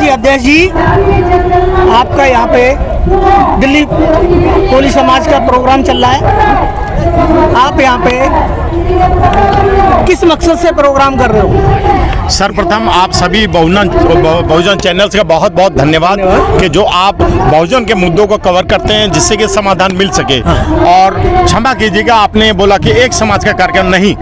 जी अध्यक्ष जी, आपका यहाँ पे दिल्ली कोली समाज का प्रोग्राम चल रहा है, आप यहाँ पे किस मकसद से प्रोग्राम कर रहे हो? सर्वप्रथम आप सभी बहुजन चैनल्स का बहुत बहुत धन्यवाद कि जो आप बहुजन के मुद्दों को कवर करते हैं जिससे कि समाधान मिल सके। और क्षमा कीजिएगा, आपने बोला कि एक समाज का कार्यक्रम नहीं,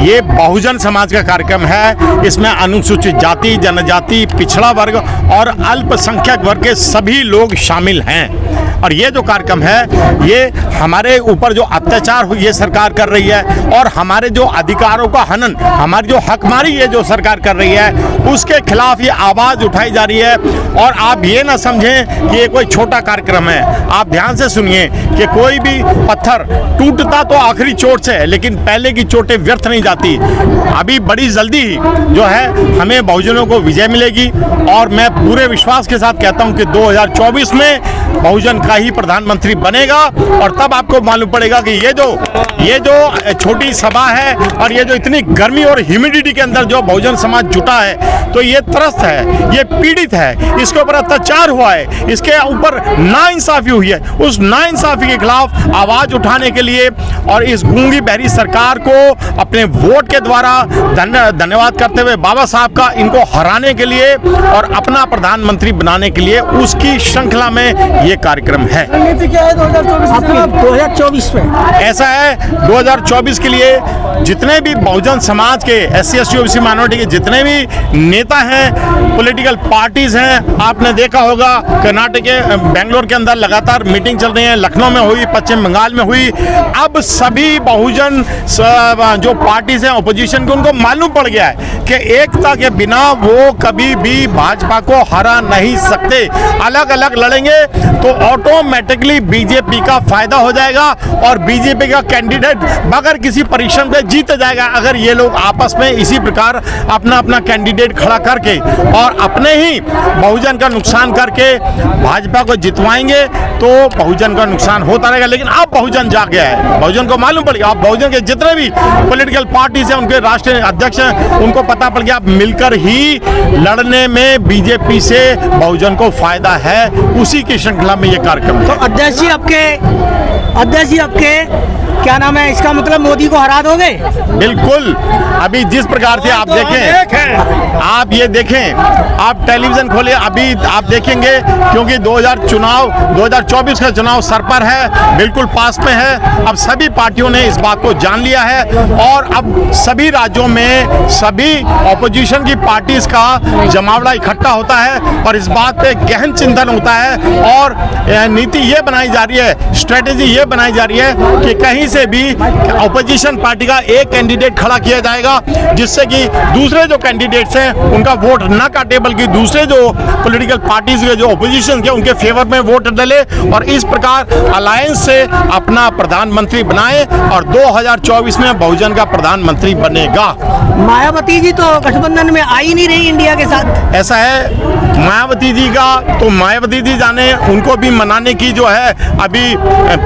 ये बहुजन समाज का कार्यक्रम है। इसमें अनुसूचित जाति, जनजाति, पिछड़ा वर्ग और अल्पसंख्यक वर्ग के सभी लोग शामिल हैं। और ये जो कार्यक्रम है ये हमारे ऊपर जो अत्याचार ये सरकार कर रही है और हमारे जो अधिकारों का हनन, हमारी जो हकमारी ये जो सरकार कर रही है उसके खिलाफ ये आवाज़ उठाई जा रही है। और आप ये ना समझें कि ये कोई छोटा कार्यक्रम है। आप ध्यान से सुनिए कि कोई भी पत्थर टूटता तो आखिरी चोट से है, लेकिन पहले की चोटें व्यर्थ नहीं जाती। अभी बड़ी जल्दी जो है हमें बहुजनों को विजय मिलेगी और मैं पूरे विश्वास के साथ कहता हूं कि 2024 में बहुजन का ही प्रधानमंत्री बनेगा। और तब आपको मालूम पड़ेगा कि ये जो छोटी सभा है और ये जो इतनी गर्मी और ह्यूमिडिटी के अंदर जो बहुजन समाज जुटा है, तो ये त्रस्त है, ये पीड़ित है, इसके ऊपर अत्याचार हुआ है, इसके ऊपर नाइंसाफी हुई है। उस नाइंसाफी के खिलाफ आवाज उठाने के लिए और इस गूंगी बहरी सरकार को अपने वोट के द्वारा धन्यवाद करते हुए बाबा साहब का इनको हराने के लिए और अपना प्रधानमंत्री बनाने के लिए उसकी श्रृंखला में ये कार्यक्रम है। रणनीति क्या है 2024 में? ऐसा है 2024 के लिए जितने भी बहुजन समाज के SC ST OBC माइनॉरिटी के जितने भी नेता हैं, पॉलिटिकल पार्टीज हैं, आपने देखा होगा कर्नाटक के बेंगलोर के अंदर लगातार मीटिंग चल रही है, लखनऊ में हुई, पश्चिम बंगाल में हुई। अब सभी बहुजन जो पार्टीज हैं अपोजिशन के, उनको मालूम पड़ गया है कि एकता के बिना वो कभी भी भाजपा को हरा नहीं सकते। अलग अलग लड़ेंगे तो ऑटोमेटिकली बीजेपी का फायदा हो जाएगा और बीजेपी का कैंडिडेट बगैर किसी परिश्रम से जीत जाएगा। अगर ये लोग आपस में इसी प्रकार अपना अपना कैंडिडेट खड़ा करके और अपने ही बहुजन का नुकसान करके भाजपा को जितवाएंगे तो बहुजन का नुकसान होता रहेगा। लेकिन अब बहुजन जाग गया है, बहुजन को मालूम पड़ गया, अब बहुजन के जितने भी पॉलिटिकल पार्टीज हैं, उनके राष्ट्रीय अध्यक्ष हैं, उनको पता पड़ गया अब मिलकर ही लड़ने में बीजेपी से बहुजन को फायदा है। उसी की श्रृंखला में ये कार्यक्रम है। तो अध्यक्ष जी आपके क्या नाम है, इसका मतलब मोदी को हरा दोगे? बिल्कुल। अभी जिस प्रकार से आप देखें, आप ये देखें, आप टेलीविजन खोलिए, अभी आप देखेंगे क्योंकि 2024 का चुनाव सर पर है, बिल्कुल पास में है। अब सभी पार्टियों ने इस बात को जान लिया है और अब सभी राज्यों में सभी ऑपोजिशन की पार्टीज का जमावड़ा इकट्ठा होता है और इस बात पे गहन चिंतन होता है और नीति ये बनाई जा रही है, स्ट्रेटेजी ये बनाई जा रही है कि कहीं से भी ऑपोजिशन पार्टी का एक कैंडिडेट खड़ा किया जाएगा जिससे कि दूसरे जो कैंडिडेट्स हैं उनका वोट न काटे, बल्कि दूसरे जो पॉलिटिकल पार्टीज के जो ऑपोजिशन के उनके फेवर में वोट डाले और इस प्रकार अलायंस से अपना प्रधानमंत्री बनाए और 2024 में बहुजन का प्रधानमंत्री बनेगा। मायावती जी तो गठबंधन में आ ही नहीं रही इंडिया के साथ। ऐसा है, मायावती जी का तो मायावती जी जाने, उनको भी मनाने की जो है अभी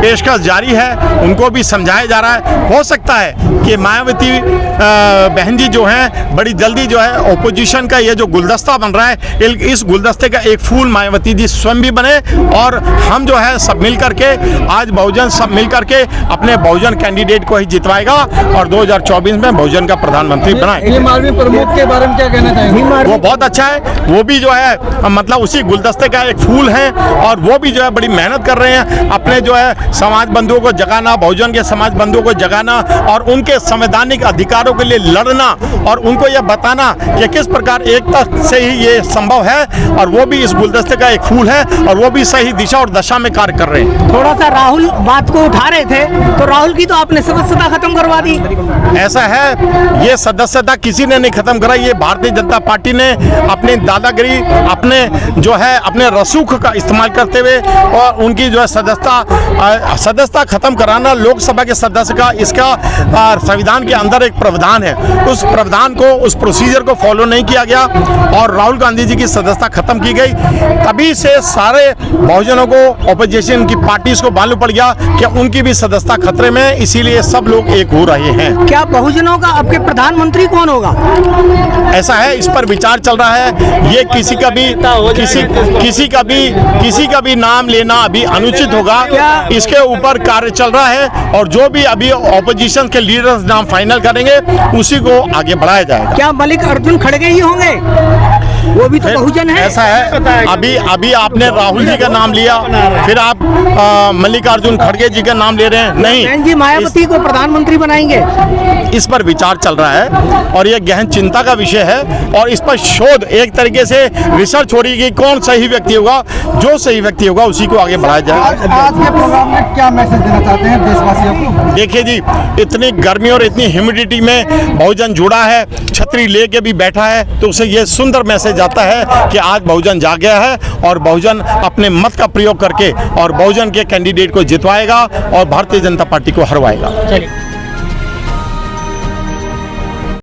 पेशकश जारी है, उनको भी समझाया जा रहा है। हो सकता है कि मायावती बहन जी जो हैं बड़ी जल्दी जो है ओपोजिशन का ये जो गुलदस्ता बन रहा है, इस गुलदस्ते का एक फूल मायावती जी स्वयं भी बने और हम जो है सब मिल करके, आज बहुजन सब मिल करके अपने बहुजन कैंडिडेट को ही जितवाएगा और 2024 में बहुजन का प्रधानमंत्री बनाए। प्रमुख के बारे में क्या कहना चाहेंगे? वो बहुत अच्छा है, वो भी जो है मतलब उसी गुलदस्ते का एक फूल है और वो भी जो है बड़ी मेहनत कर रहे हैं अपने जो है समाज बंधुओं को जगाना, बहुजन के समाज बंधुओं को जगाना और उनके संवैधानिक अधिकारों के लिए लड़ना और उनको यह बताना कि किस प्रकार एकता से ही ये संभव है। और वो भी इस गुलदस्ते का एक फूल है और वो भी सही दिशा और दशा में कार्य कर रहे हैं। थोड़ा सा राहुल बात को उठा रहे थे, तो राहुल की तो आपने सदस्यता खत्म करवा दी। ऐसा है, ये सदस्यता किसी ने नहीं खत्म करा, ये भारतीय जनता पार्टी ने अपनी दादागिरी, अपने जो है अपने रसूख का इस्तेमाल करते हुए और उनकी जो है सदस्यता खत्म कराना लोकसभा लोकसभा के सदस्य का इसका संविधान के अंदर एक प्रावधान है, उस प्रावधान को, उस प्रोसीजर को फॉलो नहीं किया गया और राहुल गांधी जी की सदस्यता खत्म की गई। तभी से सारे बहुजनों को, ऑपोजिशन की पार्टीज को मालूम पड़ गया कि उनकी भी सदस्यता खतरे में है, इसीलिए सब लोग एक हो रहे हैं। क्या बहुजनों का आपके प्रधानमंत्री कौन होगा? ऐसा है, इस पर विचार चल रहा है। ये किसी का भी नाम लेना अभी अनुचित होगा। इसके ऊपर कार्य चल रहा है और जो भी अभी ऑपोजिशन के लीडर्स नाम फाइनल करेंगे उसी को आगे बढ़ाया जाएगा। क्या मल्लिकार्जुन खड़गे ही होंगे? वो भी तो बहुजन है। ऐसा है, अभी आपने राहुल जी का नाम लिया, फिर आप मल्लिकार्जुन खड़गे जी का नाम ले रहे हैं। नहीं, बहन जी मायावती को प्रधानमंत्री बनाएंगे। इस पर विचार चल रहा है और ये गहन चिंता का विषय है और इस पर शोध, एक तरीके से रिसर्च हो रही है कि कौन सही व्यक्ति होगा। जो सही व्यक्ति होगा उसी को आगे बढ़ाया जाए। आज के प्रोग्राम में क्या मैसेज देना चाहते हैं देशवासियों को? देखिए जी, इतनी गर्मी और इतनी ह्यूमिडिटी में बहुजन जुड़ा है, छतरी लेके भी बैठा है, तो उसे ये सुंदर मैसेज आता है कि आज बहुजन जाग गया है और बहुजन अपने मत का प्रयोग करके और बहुजन के कैंडिडेट को जितवाएगा और भारतीय जनता पार्टी को हरवाएगा।